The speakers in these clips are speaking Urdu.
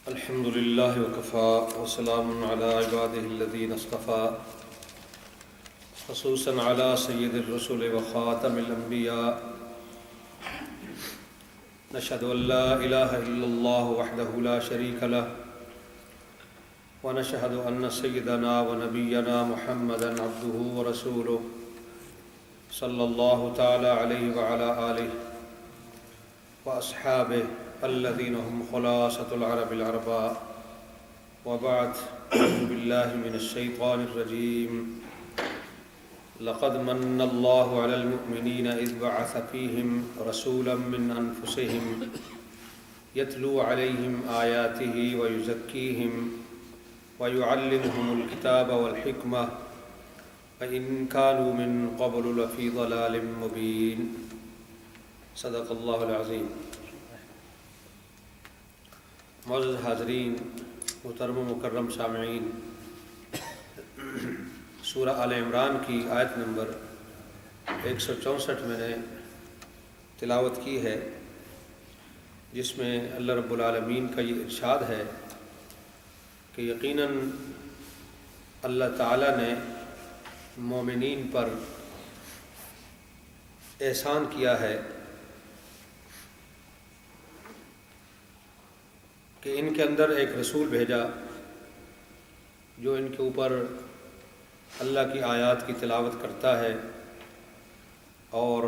الحمد لله وكفى وسلام على عباده الذين اصطفى خصوصا على سيد الرسل وخاتم الأنبياء نشهد أن لا إله إلا الله وحده لا شريك له ونشهد أن سيدنا ونبينا محمدا عبده ورسوله صلى الله تعالى عليه وعلى آله وأصحابه الذين هم خلاصة العرب العرباء وبعد أعوذ بالله من الشيطان الرجيم لقد من الله على المؤمنين إذ بعث فيهم رسولا من أنفسهم يتلو عليهم آياته ويزكيهم ويعلمهم الكتاب والحكمة وإن كانوا من قبل لفي ضلال مبين صدق الله العظيم۔ معزز حاضرین، محترم و مکرم سامعین، سورہ آل عمران کی آیت نمبر 164 میں نے تلاوت کی ہے، جس میں اللہ رب العالمین کا یہ ارشاد ہے کہ یقیناً اللہ تعالیٰ نے مومنین پر احسان کیا ہے کہ ان کے اندر ایک رسول بھیجا جو ان کے اوپر اللہ کی آیات کی تلاوت کرتا ہے اور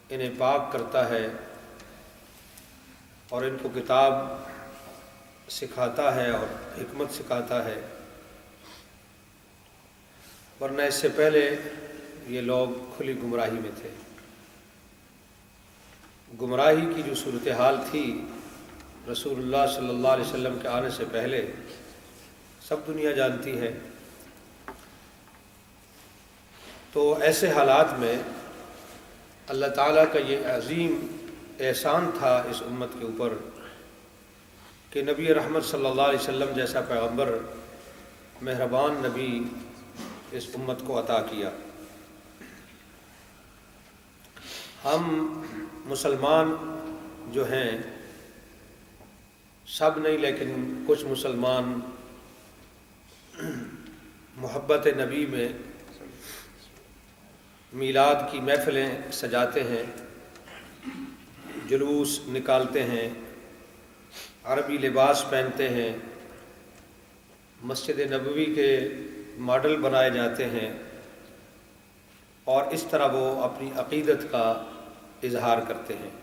انہیں پاک کرتا ہے اور ان کو کتاب سکھاتا ہے اور حکمت سکھاتا ہے، ورنہ اس سے پہلے یہ لوگ کھلی گمراہی میں تھے۔ گمراہی کی جو صورتحال تھی رسول اللہ صلی اللہ علیہ وسلم کے آنے سے پہلے سب دنیا جانتی ہے۔ تو ایسے حالات میں اللہ تعالیٰ کا یہ عظیم احسان تھا اس امت کے اوپر کہ نبی رحمت صلی اللہ علیہ وسلم جیسا پیغمبر، مہربان نبی اس امت کو عطا کیا۔ ہم مسلمان جو ہیں سب نہیں، لیکن کچھ مسلمان محبت نبی میں میلاد کی محفلیں سجاتے ہیں، جلوس نکالتے ہیں، عربی لباس پہنتے ہیں، مسجد نبوی کے ماڈل بنائے جاتے ہیں، اور اس طرح وہ اپنی عقیدت کا اظہار کرتے ہیں۔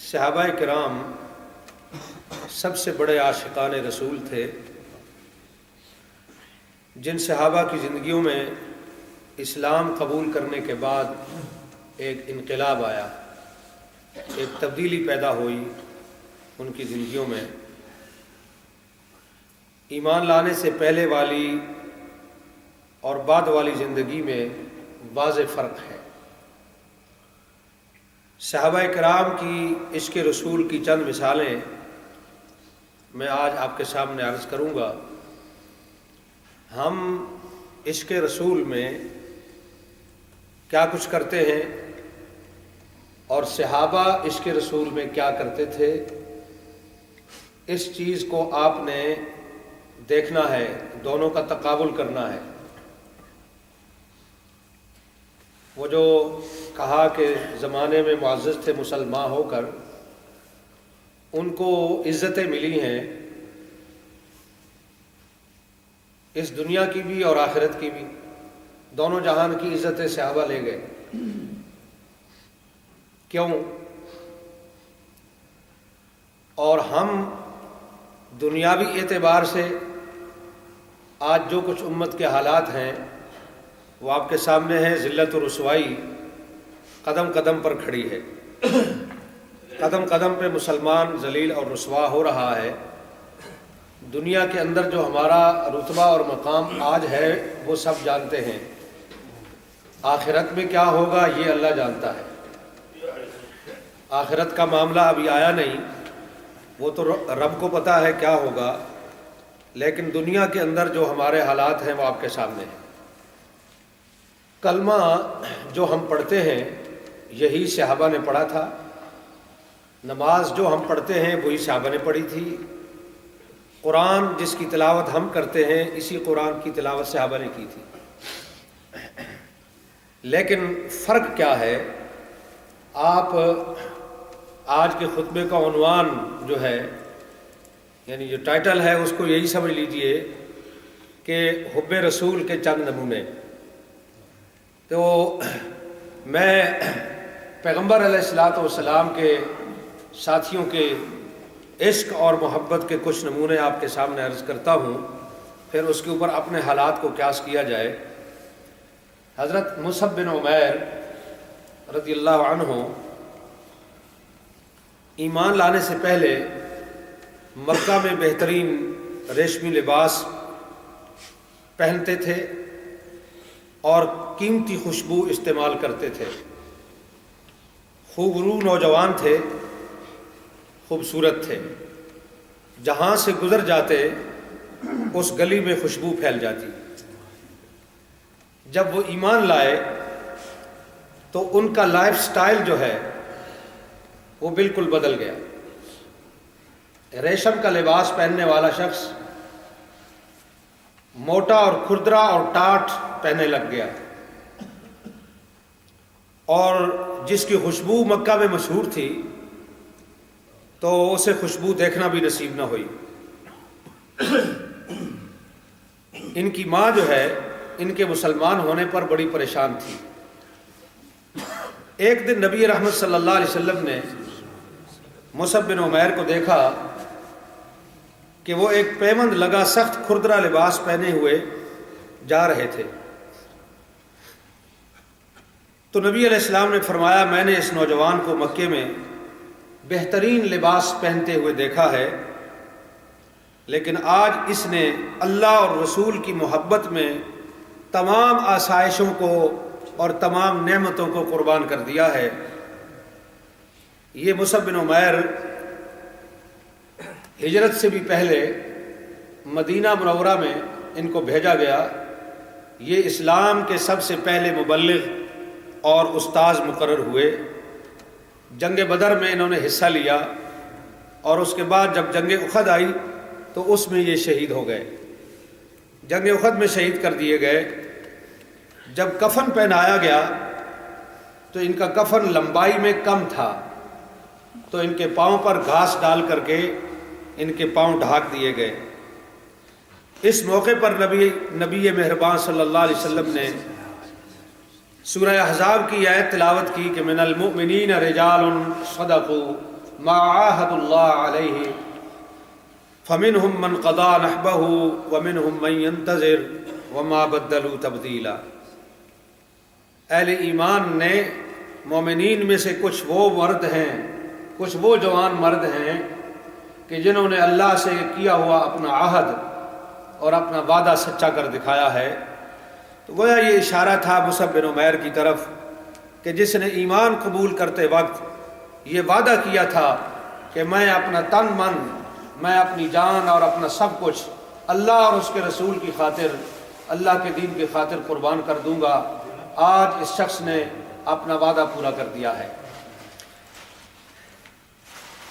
صحابہ کرام سب سے بڑے عاشقان رسول تھے، جن صحابہ کی زندگیوں میں اسلام قبول کرنے کے بعد ایک انقلاب آیا، ایک تبدیلی پیدا ہوئی ان کی زندگیوں میں۔ ایمان لانے سے پہلے والی اور بعد والی زندگی میں واضح فرق ہے۔ صحابہ کرام کی عشق رسول کی چند مثالیں میں آج آپ کے سامنے عرض کروں گا۔ ہم عشق رسول میں کیا کچھ کرتے ہیں اور صحابہ عشق رسول میں کیا کرتے تھے، اس چیز کو آپ نے دیکھنا ہے، دونوں کا تقابل کرنا ہے۔ وہ جو کہا کہ زمانے میں معزز تھے مسلمان ہو کر، ان کو عزتیں ملی ہیں اس دنیا کی بھی اور آخرت کی بھی، دونوں جہان کی عزتیں صحابہ لے گئے۔ کیوں؟ اور ہم دنیاوی اعتبار سے آج جو کچھ امت کے حالات ہیں وہ آپ کے سامنے ہے۔ ذلت و رسوائی قدم قدم پر کھڑی ہے، قدم قدم پہ مسلمان ذلیل اور رسوا ہو رہا ہے۔ دنیا کے اندر جو ہمارا رتبہ اور مقام آج ہے وہ سب جانتے ہیں، آخرت میں کیا ہوگا یہ اللہ جانتا ہے۔ آخرت کا معاملہ ابھی آیا نہیں، وہ تو رب کو پتہ ہے کیا ہوگا، لیکن دنیا کے اندر جو ہمارے حالات ہیں وہ آپ کے سامنے ہیں۔ کلمہ جو ہم پڑھتے ہیں یہی صحابہ نے پڑھا تھا، نماز جو ہم پڑھتے ہیں وہی صحابہ نے پڑھی تھی، قرآن جس کی تلاوت ہم کرتے ہیں اسی قرآن کی تلاوت صحابہ نے کی تھی۔ لیکن فرق کیا ہے؟ آپ آج کے خطبے کا عنوان جو ہے، یعنی جو ٹائٹل ہے، اس کو یہی سمجھ لیجئے کہ حب رسول کے چند نمونے۔ تو میں پیغمبر علیہ الصلاۃ والسلام کے ساتھیوں کے عشق اور محبت کے کچھ نمونے آپ کے سامنے عرض کرتا ہوں، پھر اس کے اوپر اپنے حالات کو قیاس کیا جائے۔ حضرت مصعب بن عمیر رضی اللہ عنہ ایمان لانے سے پہلے مکہ میں بہترین ریشمی لباس پہنتے تھے اور قیمتی خوشبو استعمال کرتے تھے۔ خوبرو نوجوان تھے، خوبصورت تھے، جہاں سے گزر جاتے اس گلی میں خوشبو پھیل جاتی۔ جب وہ ایمان لائے تو ان کا لائف سٹائل جو ہے وہ بالکل بدل گیا۔ ریشم کا لباس پہننے والا شخص موٹا اور کھردرا اور ٹاٹ پہننے لگ گیا، اور جس کی خوشبو مکہ میں مشہور تھی تو اسے خوشبو دیکھنا بھی نصیب نہ ہوئی۔ ان کی ماں جو ہے ان کے مسلمان ہونے پر بڑی پریشان تھی۔ ایک دن نبی رحمت صلی اللہ علیہ وسلم نے مصعب بن عمیر کو دیکھا کہ وہ ایک پیوند لگا سخت کھردرا لباس پہنے ہوئے جا رہے تھے۔ تو نبی علیہ السلام نے فرمایا، میں نے اس نوجوان کو مکے میں بہترین لباس پہنتے ہوئے دیکھا ہے، لیکن آج اس نے اللہ اور رسول کی محبت میں تمام آسائشوں کو اور تمام نعمتوں کو قربان کر دیا ہے۔ یہ مصعب بن عمیر ہجرت سے بھی پہلے مدینہ منورہ میں ان کو بھیجا گیا۔ یہ اسلام کے سب سے پہلے مبلغ اور استاذ مقرر ہوئے۔ جنگ بدر میں انہوں نے حصہ لیا، اور اس کے بعد جب جنگ احد آئی تو اس میں یہ شہید ہو گئے، جنگ احد میں شہید کر دیے گئے۔ جب کفن پہنایا گیا تو ان کا کفن لمبائی میں کم تھا، تو ان کے پاؤں پر گھاس ڈال کر کے ان کے پاؤں ڈھانک دیے گئے۔ اس موقع پر نبی مہربان صلی اللہ علیہ وسلم نے سورہ احزاب کی آیت تلاوت کی کہ من المؤمنین رجال صدقوا ما عاہدوا اللہ علیہ فمنہم من قضى نحبہ ومنہم من ينتظر وما بدلوا تبدیلا۔ اہل ایمان نے مومنین میں سے کچھ وہ مرد ہیں، کچھ وہ جوان مرد ہیں کہ جنہوں نے اللہ سے کیا ہوا اپنا عہد اور اپنا وعدہ سچا کر دکھایا ہے۔ تو گویا یہ اشارہ تھا مصعب بن عمیر کی طرف کہ جس نے ایمان قبول کرتے وقت یہ وعدہ کیا تھا کہ میں اپنا تن من، میں اپنی جان اور اپنا سب کچھ اللہ اور اس کے رسول کی خاطر، اللہ کے دین کی خاطر قربان کر دوں گا۔ آج اس شخص نے اپنا وعدہ پورا کر دیا ہے۔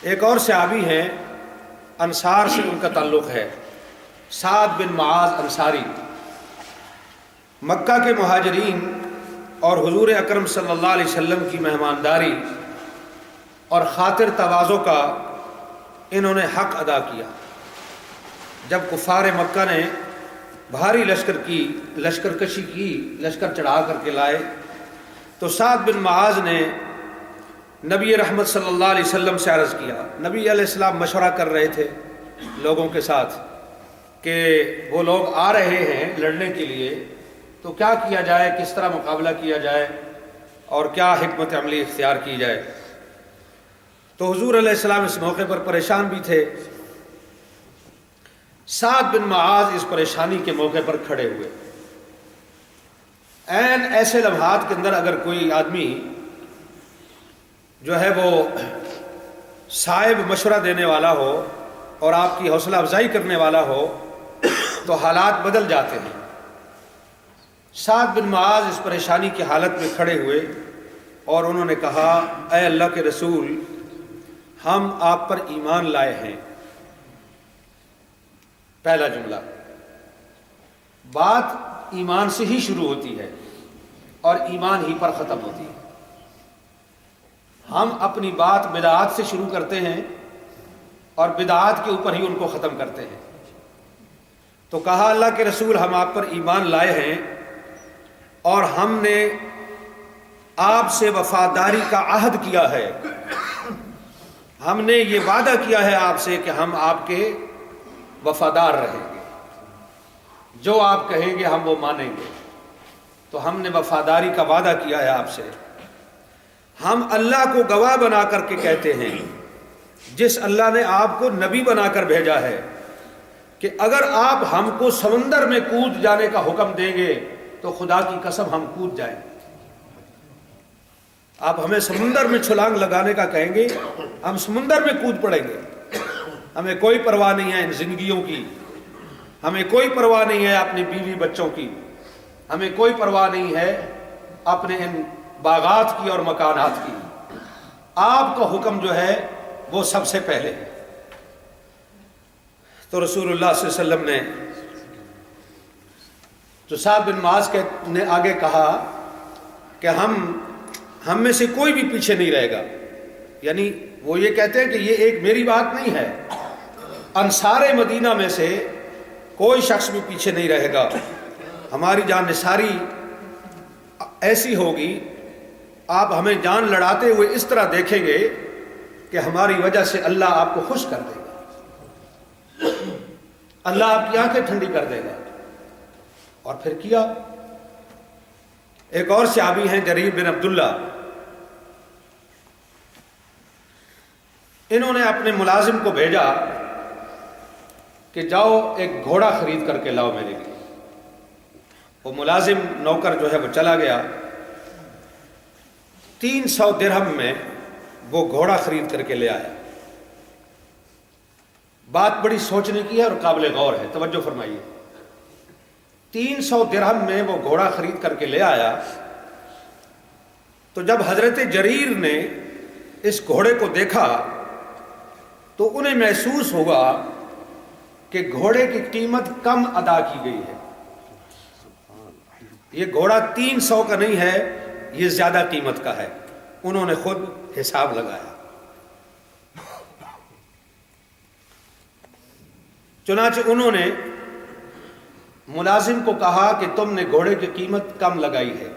ایک اور صحابی ہیں، انصار سے ان کا تعلق ہے، سعد بن معاذ انصاری۔ مکہ کے مہاجرین اور حضور اکرم صلی اللہ علیہ وسلم کی مہمانداری اور خاطر تواضع کا انہوں نے حق ادا کیا۔ جب کفار مکہ نے بھاری لشکر کشی کی، لشکر چڑھا کر کے لائے، تو سعد بن معاذ نے نبی رحمت صلی اللہ علیہ وسلم سے عرض کیا۔ نبی علیہ السلام مشورہ کر رہے تھے لوگوں کے ساتھ کہ وہ لوگ آ رہے ہیں لڑنے کے لیے، تو کیا کیا جائے، کس طرح مقابلہ کیا جائے اور کیا حکمت عملی اختیار کی جائے۔ تو حضور علیہ السلام اس موقع پر پریشان بھی تھے۔ سعد بن معاذ اس پریشانی کے موقع پر کھڑے ہوئے۔ عین ایسے لمحات کے اندر اگر کوئی آدمی جو ہے وہ صاحب مشورہ دینے والا ہو اور آپ کی حوصلہ افزائی کرنے والا ہو تو حالات بدل جاتے ہیں۔ سعد بن معاذ اس پریشانی کی حالت میں کھڑے ہوئے اور انہوں نے کہا، اے اللہ کے رسول، ہم آپ پر ایمان لائے ہیں. پہلا جملہ. بات ایمان سے ہی شروع ہوتی ہے اور ایمان ہی پر ختم ہوتی ہے. ہم اپنی بات بدعات سے شروع کرتے ہیں اور بدعات کے اوپر ہی ان کو ختم کرتے ہیں. تو کہا اللہ کے رسول ہم آپ پر ایمان لائے ہیں اور ہم نے آپ سے وفاداری کا عہد کیا ہے. ہم نے یہ وعدہ کیا ہے آپ سے کہ ہم آپ کے وفادار رہیں گے. جو آپ کہیں گے ہم وہ مانیں گے. تو ہم نے وفاداری کا وعدہ کیا ہے آپ سے. ہم اللہ کو گواہ بنا کر کے کہتے ہیں جس اللہ نے آپ کو نبی بنا کر بھیجا ہے کہ اگر آپ ہم کو سمندر میں کود جانے کا حکم دیں گے تو خدا کی قسم ہم کود جائیں. آپ ہمیں سمندر میں چھلانگ لگانے کا کہیں گے ہم سمندر میں کود پڑیں گے. ہمیں کوئی پرواہ نہیں ہے ان زندگیوں کی. ہمیں کوئی پرواہ نہیں ہے اپنی بیوی بچوں کی. ہمیں کوئی پرواہ نہیں ہے اپنے ان باغات کی اور مکانات کی. آپ کا حکم جو ہے وہ سب سے پہلے ہے. تو رسول اللہ صلی اللہ علیہ وسلم نے تو سعد بن معاذ نے آگے کہا کہ ہم میں سے کوئی بھی پیچھے نہیں رہے گا. یعنی وہ یہ کہتے ہیں کہ یہ ایک میری بات نہیں ہے, انصار مدینہ میں سے کوئی شخص بھی پیچھے نہیں رہے گا. ہماری جان نثاری ایسی ہوگی, آپ ہمیں جان لڑاتے ہوئے اس طرح دیکھیں گے کہ ہماری وجہ سے اللہ آپ کو خوش کر دے گا, اللہ آپ کی آنکھیں ٹھنڈی کر دے گا. اور پھر کیا. ایک اور صحابی ہیں جریر بن عبداللہ, انہوں نے اپنے ملازم کو بھیجا کہ جاؤ ایک گھوڑا خرید کر کے لاؤ میرے لیے. وہ ملازم نوکر جو ہے وہ چلا گیا, 300 درہم میں وہ گھوڑا خرید کر کے لے آیا. بات بڑی سوچنے کی ہے اور قابل غور ہے, توجہ فرمائیے. 300 درہم میں وہ گھوڑا خرید کر کے لے آیا. تو جب حضرت جریر نے اس گھوڑے کو دیکھا تو انہیں محسوس ہوا کہ گھوڑے کی قیمت کم ادا کی گئی ہے. یہ گھوڑا 300 کا نہیں ہے, یہ زیادہ قیمت کا ہے. انہوں نے خود حساب لگایا. چنانچہ انہوں نے ملازم کو کہا کہ تم نے گھوڑے کی قیمت کم لگائی ہے.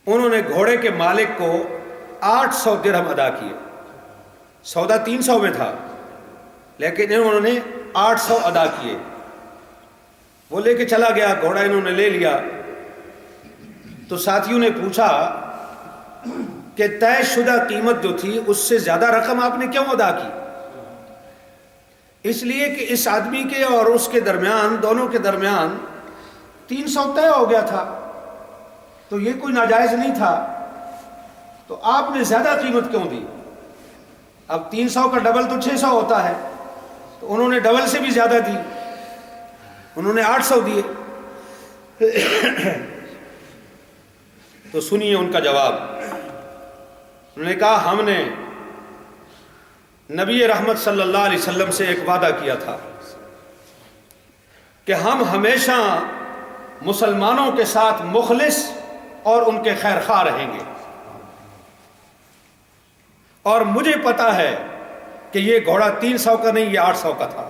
انہوں نے گھوڑے کے مالک کو 800 درہم ادا کیے. سودا 300 میں تھا لیکن انہوں نے 800 ادا کیے. وہ لے کے چلا گیا, گھوڑا انہوں نے لے لیا. تو ساتھیوں نے پوچھا کہ طے شدہ قیمت جو تھی اس سے زیادہ رقم آپ نے کیوں ادا کی؟ اس لیے کہ اس آدمی کے اور اس کے درمیان, دونوں کے درمیان 300 طے ہو گیا تھا, تو یہ کوئی ناجائز نہیں تھا. تو آپ نے زیادہ قیمت کیوں دی؟ اب 300 کا ڈبل تو 600 ہوتا ہے, تو انہوں نے ڈبل سے بھی زیادہ دی, انہوں نے 800 دیے. تو سنیے ان کا جواب. انہوں نے کہا ہم نے نبی رحمت صلی اللہ علیہ وسلم سے ایک وعدہ کیا تھا کہ ہم ہمیشہ مسلمانوں کے ساتھ مخلص اور ان کے خیر خواہ رہیں گے. اور مجھے پتا ہے کہ یہ گھوڑا 300 کا نہیں, یہ 800 کا تھا.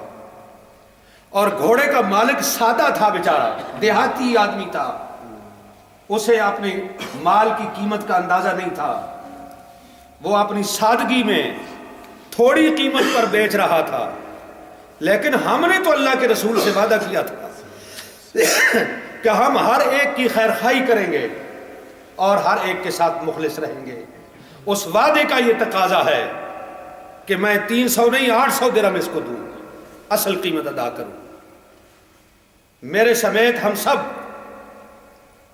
اور گھوڑے کا مالک سادہ تھا بیچارہ, دیہاتی آدمی تھا, اسے اپنے مال کی قیمت کا اندازہ نہیں تھا. وہ اپنی سادگی میں تھوڑی قیمت پر بیچ رہا تھا. لیکن ہم نے تو اللہ کے رسول سے وعدہ کیا تھا کہ ہم ہر ایک کی خیر خواہی کریں گے اور ہر ایک کے ساتھ مخلص رہیں گے. اس وعدے کا یہ تقاضا ہے کہ میں 300 نہیں 800 درہم اس کو دوں, اصل قیمت ادا کروں. میرے سمیت ہم سب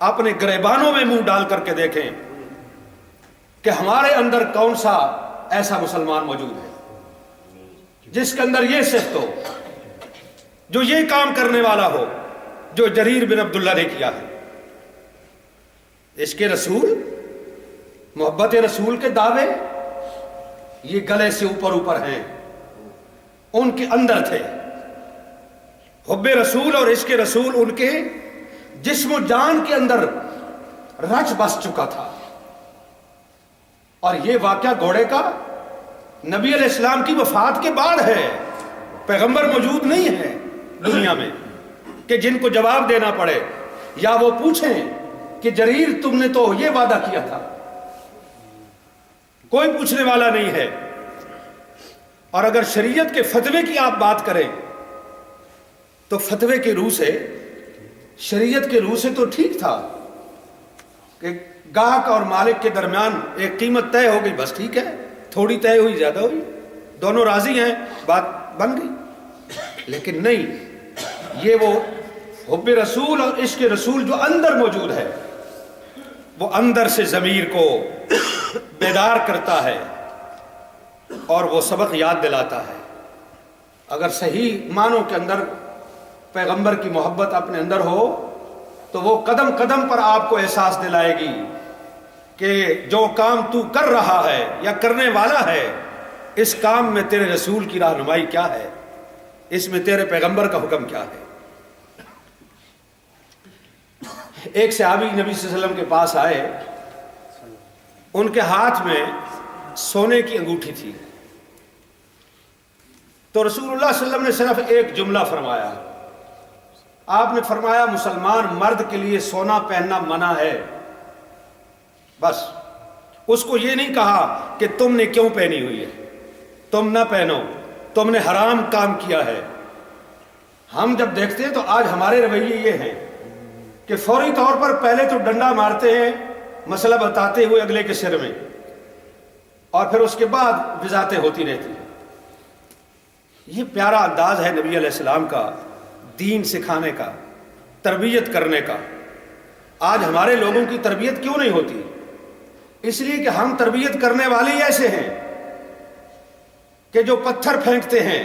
اپنے گریبانوں میں منہ ڈال کر کے دیکھیں کہ ہمارے اندر کون سا ایسا مسلمان موجود ہے جس کے اندر یہ صفت ہو, جو یہ کام کرنے والا ہو جو جریر بن عبداللہ نے کیا ہے. عشق رسول, محبت رسول کے دعوے, یہ گلے سے اوپر اوپر ہیں، ان کے اندر تھے۔ حب رسول اور عشق رسول ان کے جسم و جان کے اندر رچ بس چکا تھا۔ اور یہ واقعہ گھوڑے کا نبی علیہ السلام کی وفات کے بعد ہے، پیغمبر موجود نہیں ہے دنیا میں کہ جن کو جواب دینا پڑے یا وہ پوچھیں کہ جریر تم نے تو یہ وعدہ کیا تھا، کوئی پوچھنے والا نہیں ہے۔ اور اگر شریعت کے فتوے کی آپ بات کریں تو فتوے کی روح سے، شریعت کے روح سے تو ٹھیک تھا کہ گاہک اور مالک کے درمیان ایک قیمت طے ہو گئی، بس ٹھیک ہے، تھوڑی طے ہوئی زیادہ ہوئی، دونوں راضی ہیں، بات بن گئی۔ لیکن نہیں، یہ وہ حب رسول اور عشق رسول جو اندر موجود ہے، وہ اندر سے ضمیر کو بیدار کرتا ہے اور وہ سبق یاد دلاتا ہے۔ اگر صحیح معنوں کے اندر پیغمبر کی محبت اپنے اندر ہو تو وہ قدم قدم پر آپ کو احساس دلائے گی کہ جو کام تو کر رہا ہے یا کرنے والا ہے، اس کام میں تیرے رسول کی رہنمائی کیا ہے، اس میں تیرے پیغمبر کا حکم کیا ہے۔ ایک صحابی نبی صلی اللہ علیہ وسلم کے پاس آئے، ان کے ہاتھ میں سونے کی انگوٹھی تھی، تو رسول اللہ صلی اللہ علیہ وسلم نے صرف ایک جملہ فرمایا۔ آپ نے فرمایا مسلمان مرد کے لیے سونا پہننا منع ہے، بس۔ اس کو یہ نہیں کہا کہ تم نے کیوں پہنی ہوئی ہے، تم نہ پہنو، تم نے حرام کام کیا ہے۔ ہم جب دیکھتے ہیں تو آج ہمارے رویے یہ ہیں کہ فوری طور پر پہلے تو ڈنڈا مارتے ہیں مسئلہ بتاتے ہوئے اگلے کے سر میں، اور پھر اس کے بعد وضاحتیں ہوتی رہتی ہیں۔ یہ پیارا انداز ہے نبی علیہ السلام کا، دین سکھانے کا، تربیت کرنے کا۔ آج ہمارے لوگوں کی تربیت کیوں نہیں ہوتی؟ اس لیے کہ ہم تربیت کرنے والے ہی ایسے ہیں کہ جو پتھر پھینکتے ہیں۔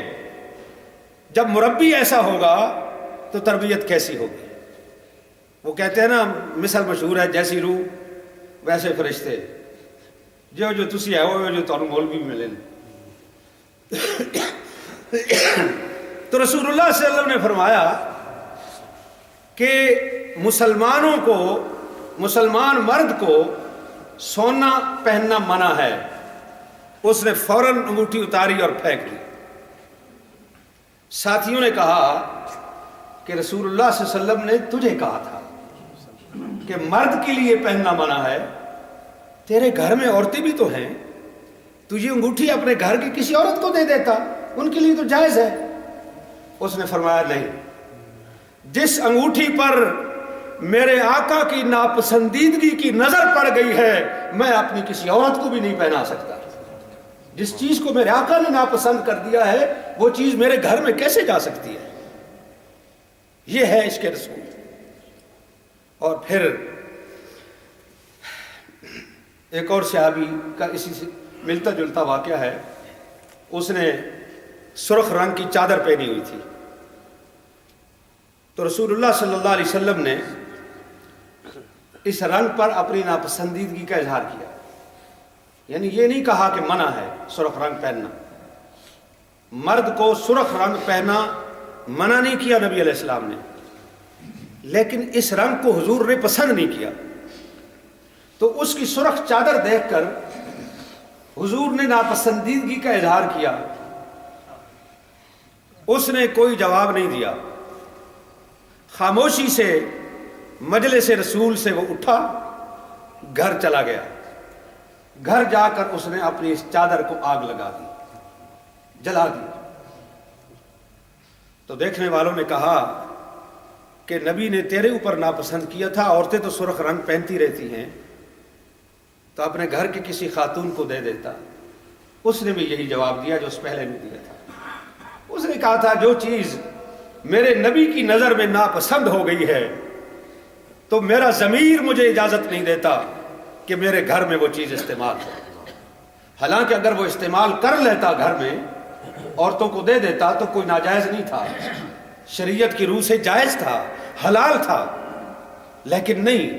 جب مربی ایسا ہوگا تو تربیت کیسی ہوگی؟ وہ کہتے ہیں نا، مثل مشہور ہے، جیسی روح ویسے فرشتے، جو جو تسی ہے وہ جو تانوں مولوی بھی ملے۔ تو رسول اللہ صلی اللہ علیہ وسلم نے فرمایا کہ مسلمانوں کو، مسلمان مرد کو سونا پہننا منع ہے۔ اس نے فوراً انگوٹھی اتاری اور پھینک دی۔ ساتھیوں نے کہا کہ رسول اللہ صلی اللہ علیہ وسلم نے تجھے کہا تھا کہ مرد کے لیے پہننا منع ہے، تیرے گھر میں عورتیں بھی تو ہیں، تجھے انگوٹھی اپنے گھر کی کسی عورت کو دے دیتا، ان کے لیے تو جائز ہے۔ اس نے فرمایا نہیں، جس انگوٹھی پر میرے آقا کی ناپسندیدگی کی نظر پڑ گئی ہے، میں اپنی کسی عورت کو بھی نہیں پہنا سکتا۔ جس چیز کو میرے آقا نے ناپسند کر دیا ہے، وہ چیز میرے گھر میں کیسے جا سکتی ہے؟ یہ ہے عشق رسول۔ اور پھر ایک اور صحابی کا اسی سے ملتا جلتا واقعہ ہے، اس نے سرخ رنگ کی چادر پہنی ہوئی تھی، تو رسول اللہ صلی اللہ علیہ وسلم نے اس رنگ پر اپنی ناپسندیدگی کا اظہار کیا۔ یعنی یہ نہیں کہا کہ منع ہے سرخ رنگ پہننا، مرد کو سرخ رنگ پہننا منع نہیں کیا نبی علیہ السلام نے، لیکن اس رنگ کو حضور نے پسند نہیں کیا۔ تو اس کی سرخ چادر دیکھ کر حضور نے ناپسندیدگی کا اظہار کیا۔ اس نے کوئی جواب نہیں دیا، خاموشی سے مجلس رسول سے وہ اٹھا، گھر چلا گیا۔ گھر جا کر اس نے اپنی اس چادر کو آگ لگا دی، جلا دی۔ تو دیکھنے والوں نے کہا کہ نبی نے تیرے اوپر ناپسند کیا تھا، عورتیں تو سرخ رنگ پہنتی رہتی ہیں، تو اپنے گھر کی کسی خاتون کو دے دیتا۔ اس نے بھی یہی جواب دیا جو اس پہلے نے دیا تھا۔ اس نے کہا تھا جو چیز میرے نبی کی نظر میں ناپسند ہو گئی ہے تو میرا ضمیر مجھے اجازت نہیں دیتا کہ میرے گھر میں وہ چیز استعمال ہو۔ حالانکہ اگر وہ استعمال کر لیتا گھر میں، عورتوں کو دے دیتا، تو کوئی ناجائز نہیں تھا، شریعت کی روح سے جائز تھا، حلال تھا۔ لیکن نہیں،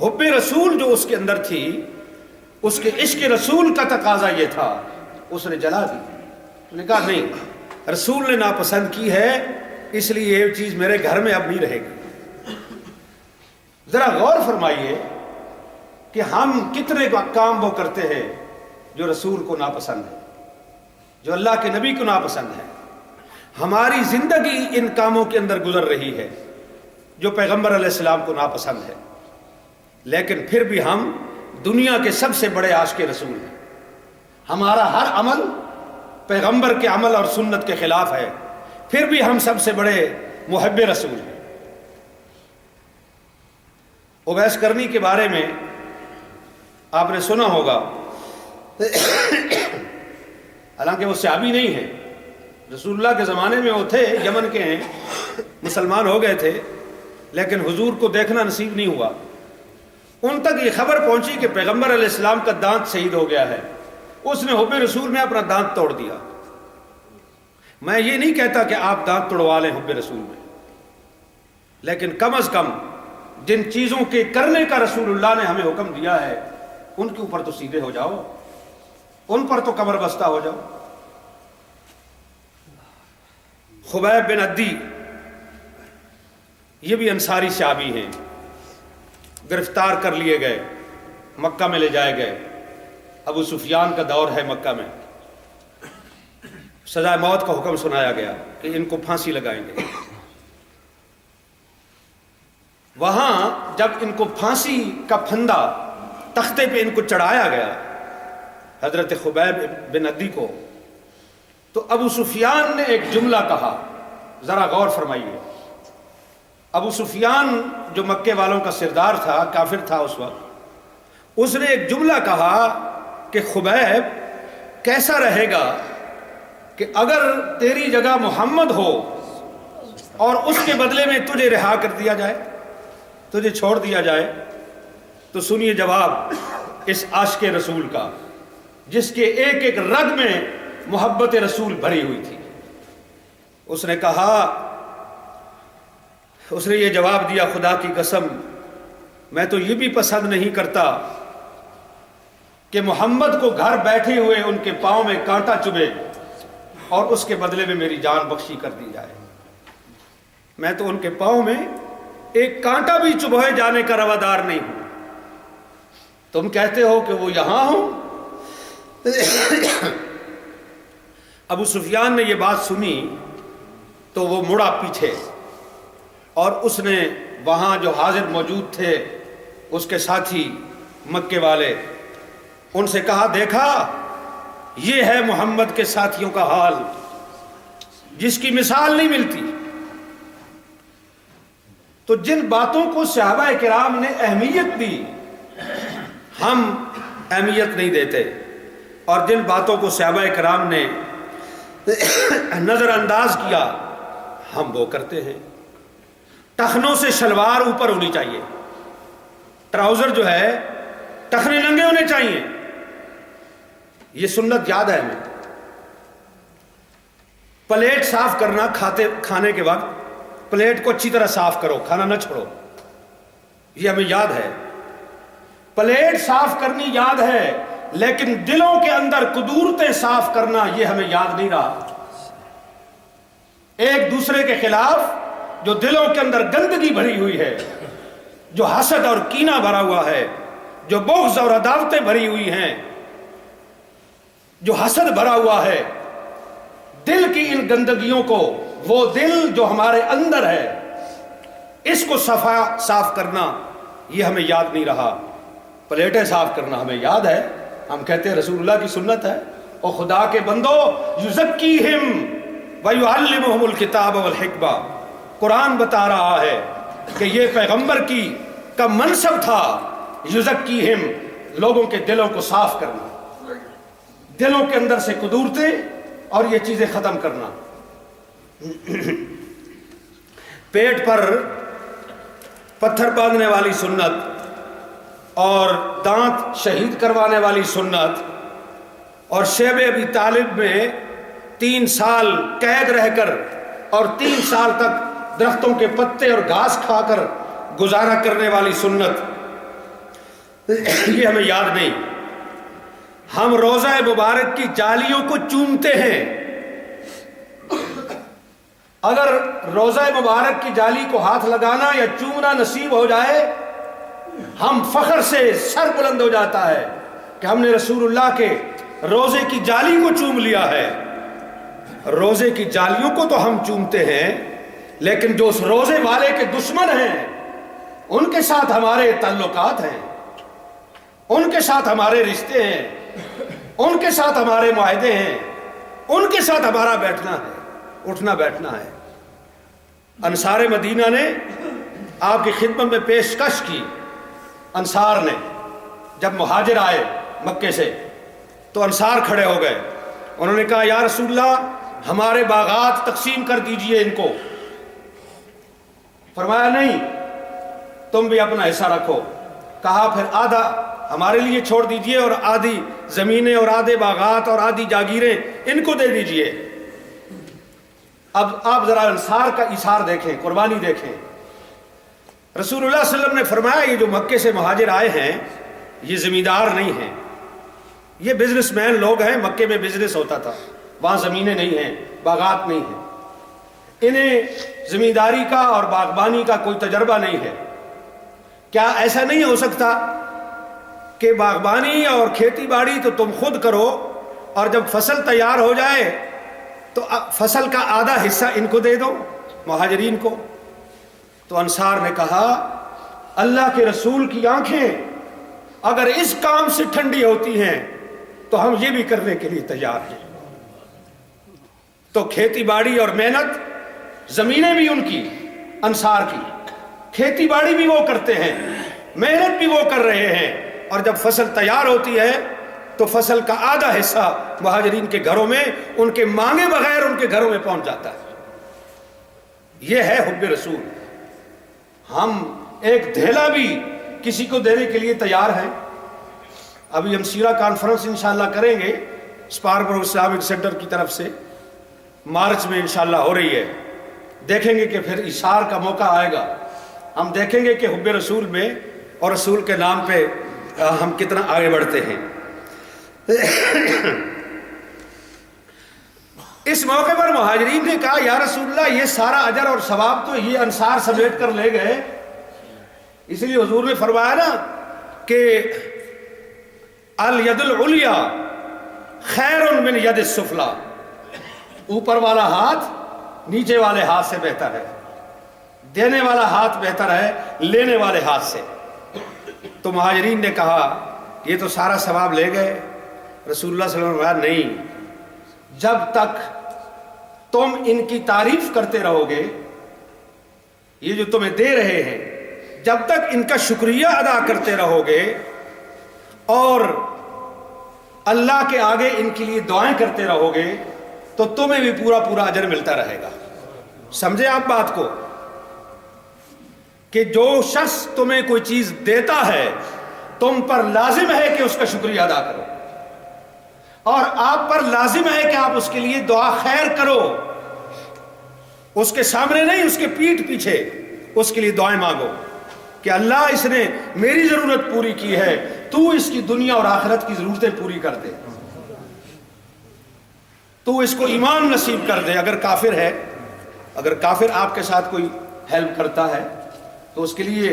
حب رسول جو اس کے اندر تھی، اس کے عشق رسول کا تقاضا یہ تھا اس نے جلا دی. اس نے کہا نہیں، رسول نے ناپسند کی ہے، اس لیے یہ چیز میرے گھر میں اب نہیں رہے گی. ذرا غور فرمائیے کہ ہم کتنے کام وہ کرتے ہیں جو رسول کو ناپسند ہے، جو اللہ کے نبی کو ناپسند ہے. ہماری زندگی ان کاموں کے اندر گزر رہی ہے جو پیغمبر علیہ السلام کو ناپسند ہے، لیکن پھر بھی ہم دنیا کے سب سے بڑے عاشق رسول ہیں. ہمارا ہر عمل پیغمبر کے عمل اور سنت کے خلاف ہے، پھر بھی ہم سب سے بڑے محب رسول ہیں. اویس کرنی کے بارے میں آپ نے سنا ہوگا، حالانکہ وہ صحابی نہیں ہے، رسول اللہ کے زمانے میں وہ تھے، یمن کے ہیں، مسلمان ہو گئے تھے، لیکن حضور کو دیکھنا نصیب نہیں ہوا. ان تک یہ خبر پہنچی کہ پیغمبر علیہ السلام کا دانت شہید ہو گیا ہے. اس نے حب رسول میں اپنا دانت توڑ دیا. میں یہ نہیں کہتا کہ آپ دانت توڑوا لیں حب رسول میں، لیکن کم از کم جن چیزوں کے کرنے کا رسول اللہ نے ہمیں حکم دیا ہے ان کے اوپر تو سیدھے ہو جاؤ، ان پر تو کمر بستہ ہو جاؤ. خبیب بن عدی یہ بھی انصاری صحابی ہیں، گرفتار کر لیے گئے، مکہ میں لے جائے گئے. ابو سفیان کا دور ہے مکہ میں، سزائے موت کا حکم سنایا گیا کہ ان کو پھانسی لگائیں گے. وہاں جب ان کو پھانسی کا پھندا تختے پہ ان کو چڑھایا گیا حضرت خبیب بن عدی کو، تو ابو سفیان نے ایک جملہ کہا، ذرا غور فرمائیے. ابو سفیان جو مکے والوں کا سردار تھا، کافر تھا اس وقت، اس نے ایک جملہ کہا کہ خبیب کیسا رہے گا کہ اگر تیری جگہ محمد ہو اور اس کے بدلے میں تجھے رہا کر دیا جائے، تجھے چھوڑ دیا جائے. تو سنیے جواب اس عاشق رسول کا جس کے ایک ایک رگ میں محبت رسول بھری ہوئی تھی. اس نے کہا، اس نے یہ جواب دیا، خدا کی قسم میں تو یہ بھی پسند نہیں کرتا کہ محمد کو گھر بیٹھے ہوئے ان کے پاؤں میں کانٹا چبھے اور اس کے بدلے میں میری جان بخشی کر دی جائے. میں تو ان کے پاؤں میں ایک کانٹا بھی چبھائے جانے کا روادار نہیں ہوں. تم کہتے ہو کہ وہ یہاں ہوں. ابو سفیان نے یہ بات سنی تو وہ مڑا پیچھے، اور اس نے وہاں جو حاضر موجود تھے اس کے ساتھی مکے والے، ان سے کہا، دیکھا یہ ہے محمد کے ساتھیوں کا حال جس کی مثال نہیں ملتی. تو جن باتوں کو صحابہ کرام نے اہمیت دی ہم اہمیت نہیں دیتے، اور جن باتوں کو صحابہ کرام نے نظر انداز کیا ہم وہ کرتے ہیں. ٹخنوں سے شلوار اوپر ہونی چاہیے، ٹراؤزر جو ہے ٹخنے ننگے ہونے چاہیے، یہ سنت یاد ہے ہمیں. پلیٹ صاف کرنا، کھانے کے وقت پلیٹ کو اچھی طرح صاف کرو، کھانا نہ چھوڑو، یہ ہمیں یاد ہے. پلیٹ صاف کرنی یاد ہے، لیکن دلوں کے اندر قدورتیں صاف کرنا یہ ہمیں یاد نہیں رہا. ایک دوسرے کے خلاف جو دلوں کے اندر گندگی بھری ہوئی ہے، جو حسد اور کینہ بھرا ہوا ہے، جو بغض اور عداوتیں بھری ہوئی ہیں، جو حسد بھرا ہوا ہے، دل کی ان گندگیوں کو، وہ دل جو ہمارے اندر ہے، اس کو صاف کرنا یہ ہمیں یاد نہیں رہا. پلیٹیں صاف کرنا ہمیں یاد ہے، ہم کہتے ہیں رسول اللہ کی سنت ہے. اور خدا کے بندو، یزکیہم ویعلمہم الکتاب والحکمہ، قرآن بتا رہا ہے کہ یہ پیغمبر کا منصب تھا، یزکیہم، لوگوں کے دلوں کو صاف کرنا، دلوں کے اندر سے قدورتیں اور یہ چیزیں ختم کرنا. پیٹ پر پتھر باندھنے والی سنت اور دانت شہید کروانے والی سنت، اور شیب ابی طالب میں 3 سال قید رہ کر اور 3 سال تک درختوں کے پتے اور گھاس کھا کر گزارا کرنے والی سنت، یہ ہمیں یاد نہیں. ہم روزہ مبارک کی جالیوں کو چومتے ہیں. اگر روزہ مبارک کی جالی کو ہاتھ لگانا یا چومنا نصیب ہو جائے، ہم فخر سے سر بلند ہو جاتا ہے کہ ہم نے رسول اللہ کے روزے کی جالی کو چوم لیا ہے. روزے کی جالیوں کو تو ہم چومتے ہیں، لیکن جو اس روزے والے کے دشمن ہیں ان کے ساتھ ہمارے تعلقات ہیں، ان کے ساتھ ہمارے رشتے ہیں، ان کے ساتھ ہمارے معاہدے ہیں، ان کے ساتھ ہمارا بیٹھنا ہے، اٹھنا بیٹھنا ہے. انصار مدینہ نے آپ کی خدمت میں پیشکش کی. انصار نے جب مہاجر آئے مکے سے تو انصار کھڑے ہو گئے. انہوں نے کہا یا رسول اللہ ہمارے باغات تقسیم کر دیجئے ان کو. فرمایا نہیں، تم بھی اپنا حصہ رکھو. کہا پھر آدھا ہمارے لیے چھوڑ دیجئے اور آدھی زمینیں اور آدھے باغات اور آدھی جاگیریں ان کو دے دیجئے. اب آپ ذرا انصار کا ایثار دیکھیں، قربانی دیکھیں. رسول اللہ صلی اللہ علیہ وسلم نے فرمایا یہ جو مکے سے مہاجر آئے ہیں یہ زمیندار نہیں ہیں، یہ بزنس مین لوگ ہیں. مکے میں بزنس ہوتا تھا، وہاں زمینیں نہیں ہیں، باغات نہیں ہیں. انہیں زمینداری کا اور باغبانی کا کوئی تجربہ نہیں ہے. کیا ایسا نہیں ہو سکتا کہ باغبانی اور کھیتی باڑی تو تم خود کرو اور جب فصل تیار ہو جائے تو فصل کا آدھا حصہ ان کو دے دو، مہاجرین کو؟ تو انصار نے کہا اللہ کے رسول کی آنکھیں اگر اس کام سے ٹھنڈی ہوتی ہیں تو ہم یہ بھی کرنے کے لیے تیار ہیں. تو کھیتی باڑی اور محنت، زمینیں بھی ان کی، انصار کی، کھیتی باڑی بھی وہ کرتے ہیں، محنت بھی وہ کر رہے ہیں، اور جب فصل تیار ہوتی ہے تو فصل کا آدھا حصہ مہاجرین کے گھروں میں ان کے مانگے بغیر ان کے گھروں میں پہنچ جاتا ہے. یہ ہے حب رسول. ہم ایک دھیلا بھی کسی کو دینے کے لیے تیار ہیں. ابھی ہم سیرہ کانفرنس انشاءاللہ کریں گے اسپاربرو اسلامک سینٹر کی طرف سے، مارچ میں انشاءاللہ ہو رہی ہے. دیکھیں گے کہ پھر اشار کا موقع آئے گا، ہم دیکھیں گے کہ حب رسول میں اور رسول کے نام پہ ہم کتنا آگے بڑھتے ہیں. اس موقع پر مہاجرین نے کہا یا رسول اللہ یہ سارا اجر اور ثواب تو یہ انصار سمیٹ کر لے گئے. اس لیے حضور نے فرمایا نا کہ الید العلیا خیر من ید السفلی، اوپر والا ہاتھ نیچے والے ہاتھ سے بہتر ہے، دینے والا ہاتھ بہتر ہے لینے والے ہاتھ سے. تو مہاجرین نے کہا یہ تو سارا ثواب لے گئے. رسول اللہ صلی اللہ علیہ وسلم نے کہا نہیں، جب تک تم ان کی تعریف کرتے رہو گے، یہ جو تمہیں دے رہے ہیں، جب تک ان کا شکریہ ادا کرتے رہو گے اور اللہ کے آگے ان کے لیے دعائیں کرتے رہو گے تو تمہیں بھی پورا پورا اجر ملتا رہے گا. سمجھے آپ بات کو کہ جو شخص تمہیں کوئی چیز دیتا ہے تم پر لازم ہے کہ اس کا شکریہ ادا کرو، اور آپ پر لازم ہے کہ آپ اس کے لیے دعا خیر کرو. اس کے سامنے نہیں، اس کے پیٹھ پیچھے اس کے لیے دعائیں مانگو کہ اللہ اس نے میری ضرورت پوری کی ہے، تو اس کی دنیا اور آخرت کی ضرورتیں پوری کر دے، تو اس کو ایمان نصیب کر دے. اگر کافر ہے، اگر کافر آپ کے ساتھ کوئی ہیلپ کرتا ہے تو اس کے لیے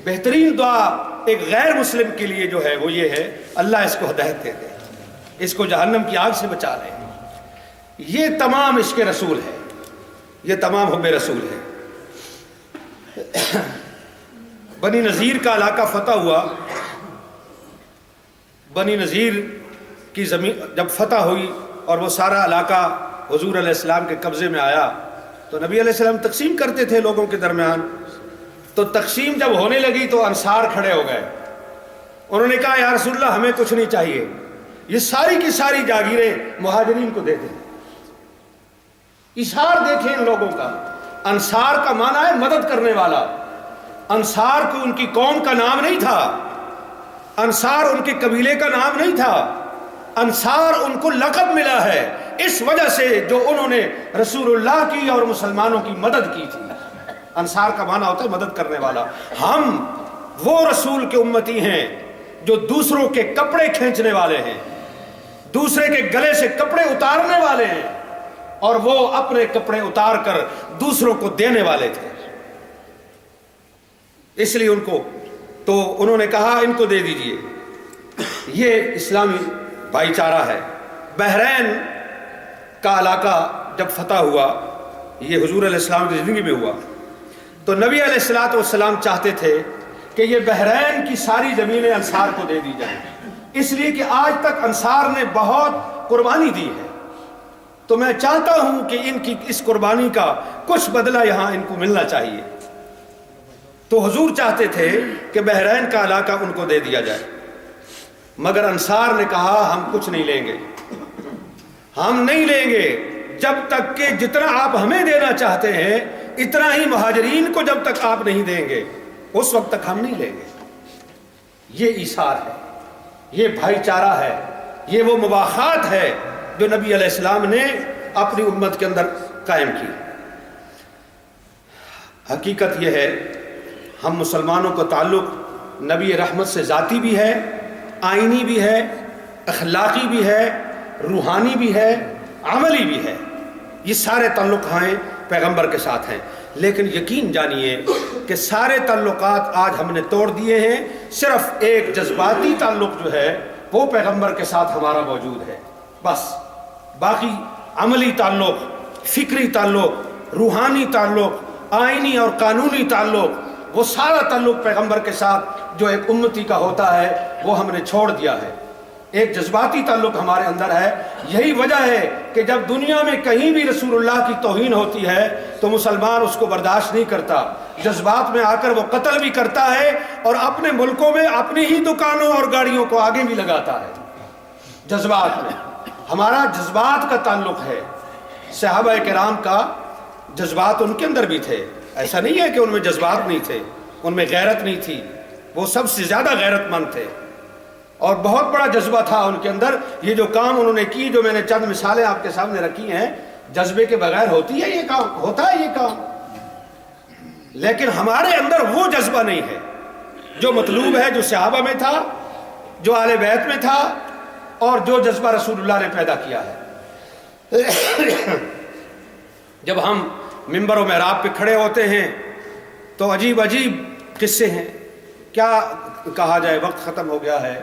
بہترین دعا ایک غیر مسلم کے لیے جو ہے وہ یہ ہے اللہ اس کو ہدایت دے دے، اس کو جہنم کی آگ سے بچا لے. یہ تمام عشق رسول ہے، یہ تمام حب رسول ہے. بنی نذیر کا علاقہ فتح ہوا. بنی نذیر کی زمین جب فتح ہوئی اور وہ سارا علاقہ حضور علیہ السلام کے قبضے میں آیا تو نبی علیہ السلام تقسیم کرتے تھے لوگوں کے درمیان. تو تقسیم جب ہونے لگی تو انصار کھڑے ہو گئے. انہوں نے کہا یا رسول اللہ ہمیں کچھ نہیں چاہیے، یہ ساری کی ساری جاگیریں مہاجرین کو دے دیں. اشار دیکھیں ان لوگوں کا. انصار کا معنی ہے مدد کرنے والا. انصار کو ان کی قوم کا نام نہیں تھا، انصار ان کے قبیلے کا نام نہیں تھا، انصار ان کو لقب ملا ہے اس وجہ سے جو انہوں نے رسول اللہ کی اور مسلمانوں کی مدد کی تھی. انصار کا معنی ہوتا ہے مدد کرنے والا. ہم وہ رسول کے امتی ہیں جو دوسروں کے کپڑے کھینچنے والے ہیں، دوسرے کے گلے سے کپڑے اتارنے والے ہیں اور وہ اپنے کپڑے اتار کر دوسروں کو دینے والے تھے. اس لیے ان کو تو انہوں نے کہا ان کو دے دیجئے. یہ اسلامی بھائی چارہ ہے. بحرین کا علاقہ جب فتح ہوا، یہ حضور علیہ السلام کی زندگی میں ہوا، تو نبی علیہ الصلوۃ والسلام چاہتے تھے کہ یہ بحرین کی ساری زمینیں انصار کو دے دی جائیں، اس لیے کہ آج تک انصار نے بہت قربانی دی ہے. تو میں چاہتا ہوں کہ ان کی اس قربانی کا کچھ بدلہ یہاں ان کو ملنا چاہیے. تو حضور چاہتے تھے کہ بحرین کا علاقہ ان کو دے دیا جائے، مگر انصار نے کہا ہم کچھ نہیں لیں گے، ہم نہیں لیں گے جب تک کہ جتنا آپ ہمیں دینا چاہتے ہیں اتنا ہی مہاجرین کو جب تک آپ نہیں دیں گے اس وقت تک ہم نہیں لیں گے. یہ ایثار ہے، یہ بھائی چارہ ہے، یہ وہ مواخات ہے جو نبی علیہ السلام نے اپنی امت کے اندر قائم کی. حقیقت یہ ہے ہم مسلمانوں کا تعلق نبی رحمت سے ذاتی بھی ہے، آئینی بھی ہے، اخلاقی بھی ہے، روحانی بھی ہے، عملی بھی ہے. یہ سارے تعلق ہیں پیغمبر کے ساتھ ہیں. لیکن یقین جانیے کہ سارے تعلقات آج ہم نے توڑ دیے ہیں. صرف ایک جذباتی تعلق جو ہے وہ پیغمبر کے ساتھ ہمارا موجود ہے بس. باقی عملی تعلق، فکری تعلق، روحانی تعلق، آئینی اور قانونی تعلق، وہ سارا تعلق پیغمبر کے ساتھ جو ایک امتی کا ہوتا ہے وہ ہم نے چھوڑ دیا ہے. ایک جذباتی تعلق ہمارے اندر ہے. یہی وجہ ہے کہ جب دنیا میں کہیں بھی رسول اللہ کی توہین ہوتی ہے تو مسلمان اس کو برداشت نہیں کرتا، جذبات میں آ کر وہ قتل بھی کرتا ہے اور اپنے ملکوں میں اپنی ہی دکانوں اور گاڑیوں کو آگے بھی لگاتا ہے. جذبات میں ہمارا جذبات کا تعلق ہے. صحابہ کرام کا جذبات ان کے اندر بھی تھے، ایسا نہیں ہے کہ ان میں جذبات نہیں تھے، ان میں غیرت نہیں تھی. وہ سب سے زیادہ غیرت مند تھے اور بہت بڑا جذبہ تھا ان کے اندر. یہ جو کام انہوں نے کی، جو میں نے چند مثالیں آپ کے سامنے رکھی ہیں، جذبے کے بغیر ہوتی ہے یہ کام، ہوتا ہے یہ کام. لیکن ہمارے اندر وہ جذبہ نہیں ہے جو مطلوب ہے، جو صحابہ میں تھا، جو آل بیت میں تھا اور جو جذبہ رسول اللہ نے پیدا کیا ہے. جب ہم منبر و محراب پہ کھڑے ہوتے ہیں تو عجیب عجیب قصے ہیں. کیا کہا جائے، وقت ختم ہو گیا ہے.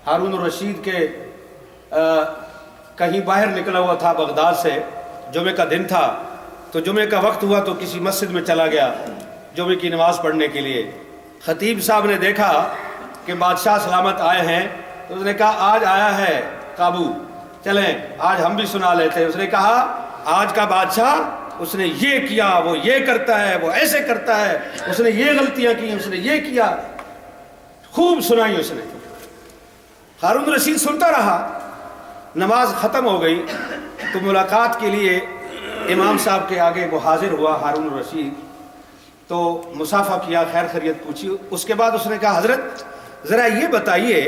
ہارون الرشید کے کہیں باہر نکلا ہوا تھا بغداد سے، جمعے کا دن تھا، تو جمعے کا وقت ہوا تو کسی مسجد میں چلا گیا جمعے کی نماز پڑھنے کے لیے. خطیب صاحب نے دیکھا کہ بادشاہ سلامت آئے ہیں تو اس نے کہا آج آیا ہے قابو، چلیں آج ہم بھی سنا لیتے. اس نے کہا آج کا بادشاہ، اس نے یہ کیا، وہ یہ کرتا ہے، وہ ایسے کرتا ہے، اس نے یہ غلطیاں کی، اس نے یہ کیا. خوب سنائی اس نے. ہارون رشید سنتا رہا. نماز ختم ہو گئی تو ملاقات کے لیے امام صاحب کے آگے وہ حاضر ہوا ہارون الرشید. تو مصافحہ کیا، خیر خیریت پوچھی. اس کے بعد اس نے کہا حضرت ذرا یہ بتائیے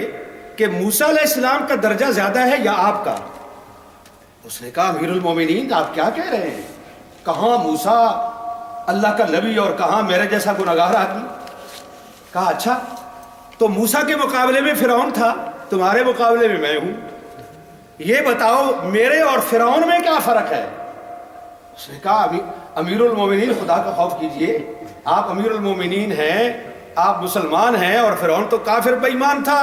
کہ موسیٰ علیہ السلام کا درجہ زیادہ ہے یا آپ کا؟ اس نے کہا امیر المومنین آپ کیا کہہ رہے ہیں، کہاں موسیٰ اللہ کا نبی اور کہاں میرے جیسا گناہگار آدمی. کہا اچھا تو موسیٰ کے مقابلے میں فرعون تھا، تمہارے مقابلے میں میں ہوں، یہ بتاؤ میرے اور فرعون میں کیا فرق ہے؟ اس نے کہا امیر المومنین خدا کا خوف کیجئے، آپ امیر المومنین ہیں، آپ مسلمان ہیں، اور فرعون تو کافر بے ایمان تھا،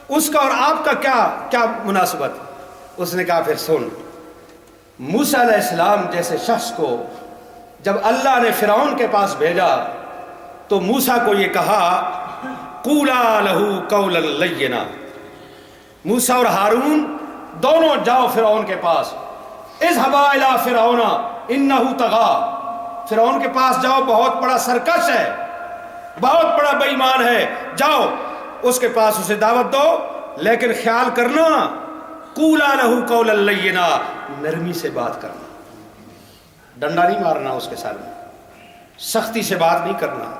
اس کا اور آپ کا کیا مناسبت؟ اس نے کہا پھر سن، موسیٰ علیہ السلام جیسے شخص کو جب اللہ نے فرعون کے پاس بھیجا تو موسیٰ کو یہ کہا قولا لہو قولا لینا. موسیٰ اور ہارون دونوں جاؤ فرعون کے پاس، اذهبا الی فرعون انہ طغی، فرعون کے پاس جاؤ، بہت بڑا سرکش ہے، بہت بڑا بے ایمان ہے، جاؤ اس کے پاس اسے دعوت دو، لیکن خیال کرنا قولا لہو قولا لینا، نرمی سے بات کرنا، ڈنڈا نہیں مارنا اس کے سامنے، سختی سے بات نہیں کرنا،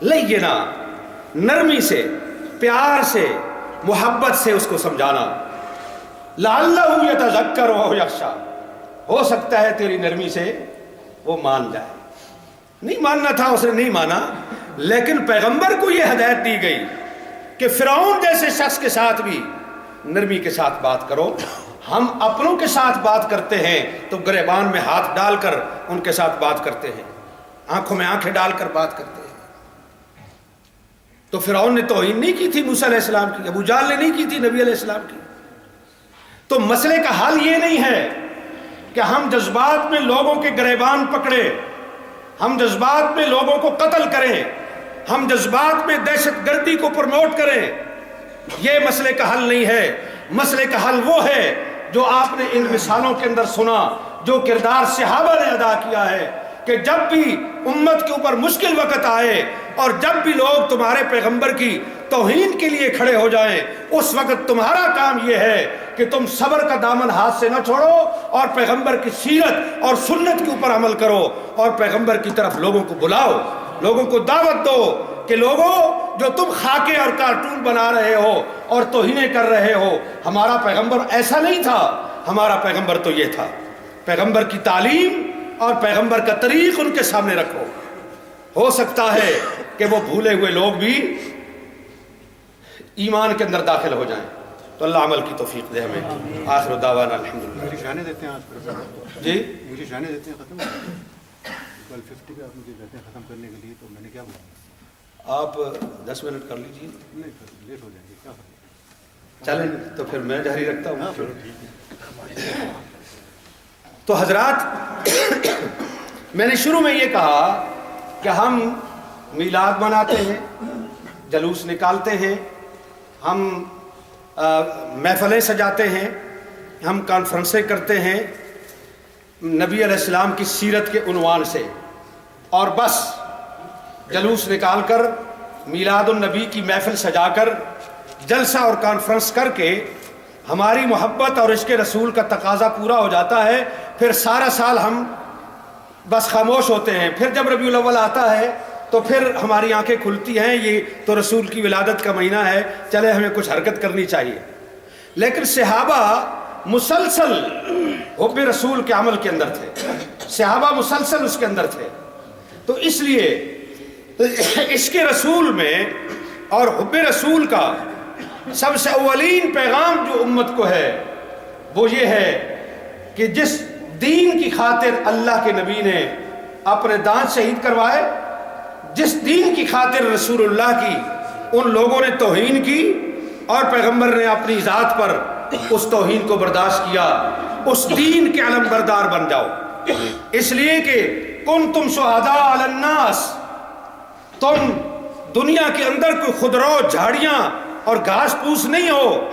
لینا نرمی سے، پیار سے، محبت سے اس کو سمجھانا. لعلہ یتذکر او یخشی، ہو سکتا ہے تیری نرمی سے وہ مان جائے. نہیں ماننا تھا اس نے نہیں مانا، لیکن پیغمبر کو یہ ہدایت دی گئی کہ فرعون جیسے شخص کے ساتھ بھی نرمی کے ساتھ بات کرو. ہم اپنوں کے ساتھ بات کرتے ہیں تو گریبان میں ہاتھ ڈال کر ان کے ساتھ بات کرتے ہیں, آنکھوں میں آنکھیں ڈال کر بات کرتے ہیں. تو فرعون نے توہین نہیں کی تھی موسیٰ علیہ السلام کی, ابو جہل نے نہیں کی تھی نبی علیہ السلام کی. تو مسئلے کا حل یہ نہیں ہے کہ ہم جذبات میں لوگوں کے گریبان پکڑے, ہم جذبات میں لوگوں کو قتل کریں, ہم جذبات میں دہشت گردی کو پروموٹ کریں. یہ مسئلے کا حل نہیں ہے. مسئلے کا حل وہ ہے جو آپ نے ان مثالوں کے اندر سنا, جو کردار صحابہ نے ادا کیا ہے کہ جب بھی امت کے اوپر مشکل وقت آئے اور جب بھی لوگ تمہارے پیغمبر کی توہین کے لیے کھڑے ہو جائیں, اس وقت تمہارا کام یہ ہے کہ تم صبر کا دامن ہاتھ سے نہ چھوڑو اور پیغمبر کی سیرت اور سنت کے اوپر عمل کرو اور پیغمبر کی طرف لوگوں کو بلاؤ, لوگوں کو دعوت دو کہ لوگوں جو تم خاکے اور کارٹون بنا رہے ہو اور توہینیں کر رہے ہو, ہمارا پیغمبر ایسا نہیں تھا. ہمارا پیغمبر تو یہ تھا. پیغمبر کی تعلیم اور پیغمبر کا طریق ان کے سامنے رکھو. ہو سکتا ہے کہ وہ بھولے ہوئے لوگ بھی ایمان کے اندر داخل ہو جائیں. تو اللہ عمل کی توفیق دے ہمیں. آخر دعوانا الحمدللہ. انگلش آنے دیتے ہیں آج جی انگلش آنے دیتے ہیں ختم 12:50 پہ آپ مجھے کہتے ہیں ختم کرنے کے لیے, تو میں نے کیا بولا, آپ 10 منٹ کر لیجیے. نہیں پھر لیٹ ہو جائیں گے, کیا فرق چلیں تو پھر میں جاری رکھتا ہے. ہاں ہوں. چلو ٹھیک ہے. تو حضرات, میں نے شروع میں یہ کہا کہ ہم میلاد مناتے ہیں, جلوس نکالتے ہیں, ہم محفلیں سجاتے ہیں, ہم کانفرنسیں کرتے ہیں نبی علیہ السلام کی سیرت کے عنوان سے, اور بس جلوس نکال کر میلاد النبی کی محفل سجا کر جلسہ اور کانفرنس کر کے ہماری محبت اور عشق رسول کا تقاضا پورا ہو جاتا ہے. پھر سارا سال ہم بس خاموش ہوتے ہیں. پھر جب ربیع الاول آتا ہے تو پھر ہماری آنکھیں کھلتی ہیں, یہ تو رسول کی ولادت کا مہینہ ہے, چلے ہمیں کچھ حرکت کرنی چاہیے. لیکن صحابہ مسلسل حب رسول کے عمل کے اندر تھے, صحابہ مسلسل اس کے اندر تھے. تو اس لیے عشق رسول میں اور حب رسول کا سب سے اولین پیغام جو امت کو ہے وہ یہ ہے کہ جس دین کی خاطر اللہ کے نبی نے اپنے دانت شہید کروائے, جس دین کی خاطر رسول اللہ کی ان لوگوں نے توہین کی اور پیغمبر نے اپنی ذات پر اس توہین کو برداشت کیا, اس دین کے علم بردار بن جاؤ. اس لیے کہ کنتم شہداء علی الناس, تم دنیا کے اندر کوئی خودرو جھاڑیاں اور گھاس پھوس نہیں ہو,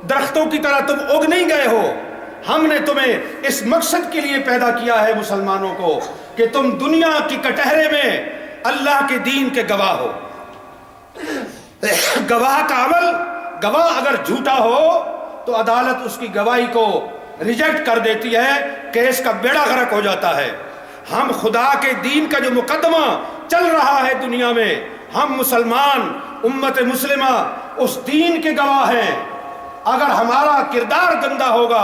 درختوں کی طرح تم اگ نہیں گئے ہو. ہم نے تمہیں اس مقصد کے لیے پیدا کیا ہے مسلمانوں کو کہ تم دنیا کی کٹہرے میں اللہ کے دین کے گواہ ہو. گواہ کا عمل, گواہ اگر جھوٹا ہو تو عدالت اس کی گواہی کو ریجیکٹ کر دیتی ہے, کیس کا بیڑا غرق ہو جاتا ہے. ہم خدا کے دین کا جو مقدمہ چل رہا ہے دنیا میں, ہم مسلمان امت مسلمہ اس دین کے گواہ ہیں. اگر ہمارا کردار گندا ہوگا,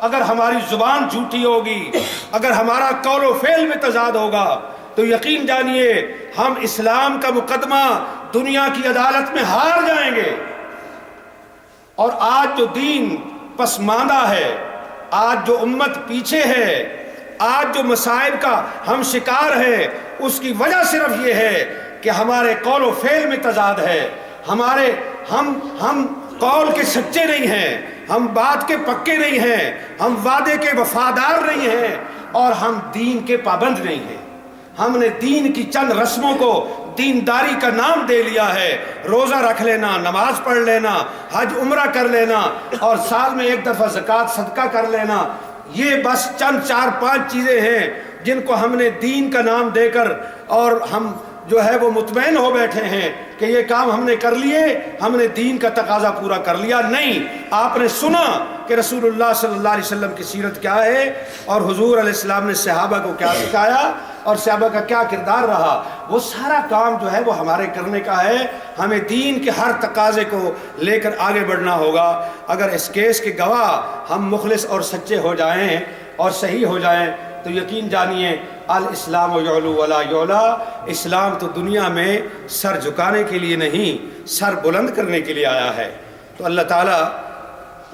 اگر ہماری زبان جھوٹی ہوگی, اگر ہمارا قول و فعل میں تضاد ہوگا, تو یقین جانیے ہم اسلام کا مقدمہ دنیا کی عدالت میں ہار جائیں گے. اور آج جو دین پسماندہ ہے, آج جو امت پیچھے ہے, آج جو مصائب کا ہم شکار ہے, اس کی وجہ صرف یہ ہے کہ ہمارے قول و فعل میں تضاد ہے. ہم قول کے سچے نہیں ہیں, ہم بات کے پکے نہیں ہیں, ہم وعدے کے وفادار نہیں ہیں, اور ہم دین کے پابند نہیں ہیں. ہم نے دین کی چند رسموں کو دینداری کا نام دے لیا ہے. روزہ رکھ لینا, نماز پڑھ لینا, حج عمرہ کر لینا, اور سال میں ایک دفعہ زکوٰۃ صدقہ کر لینا, یہ بس چند 4-5 چیزیں ہیں جن کو ہم نے دین کا نام دے کر اور ہم جو ہے وہ مطمئن ہو بیٹھے ہیں کہ یہ کام ہم نے کر لیے, ہم نے دین کا تقاضا پورا کر لیا. نہیں, آپ نے سنا کہ رسول اللہ صلی اللہ علیہ وسلم کی سیرت کیا ہے اور حضور علیہ السلام نے صحابہ کو کیا سکھایا اور صحابہ کا کیا کردار رہا. وہ سارا کام جو ہے وہ ہمارے کرنے کا ہے. ہمیں دین کے ہر تقاضے کو لے کر آگے بڑھنا ہوگا. اگر اس کیس کے گواہ ہم مخلص اور سچے ہو جائیں اور صحیح ہو جائیں تو یقین جانیے الاسلام یعلو ولا یعلا, اسلام تو دنیا میں سر جھکانے کے لیے نہیں, سر بلند کرنے کے لیے آیا ہے. تو اللہ تعالیٰ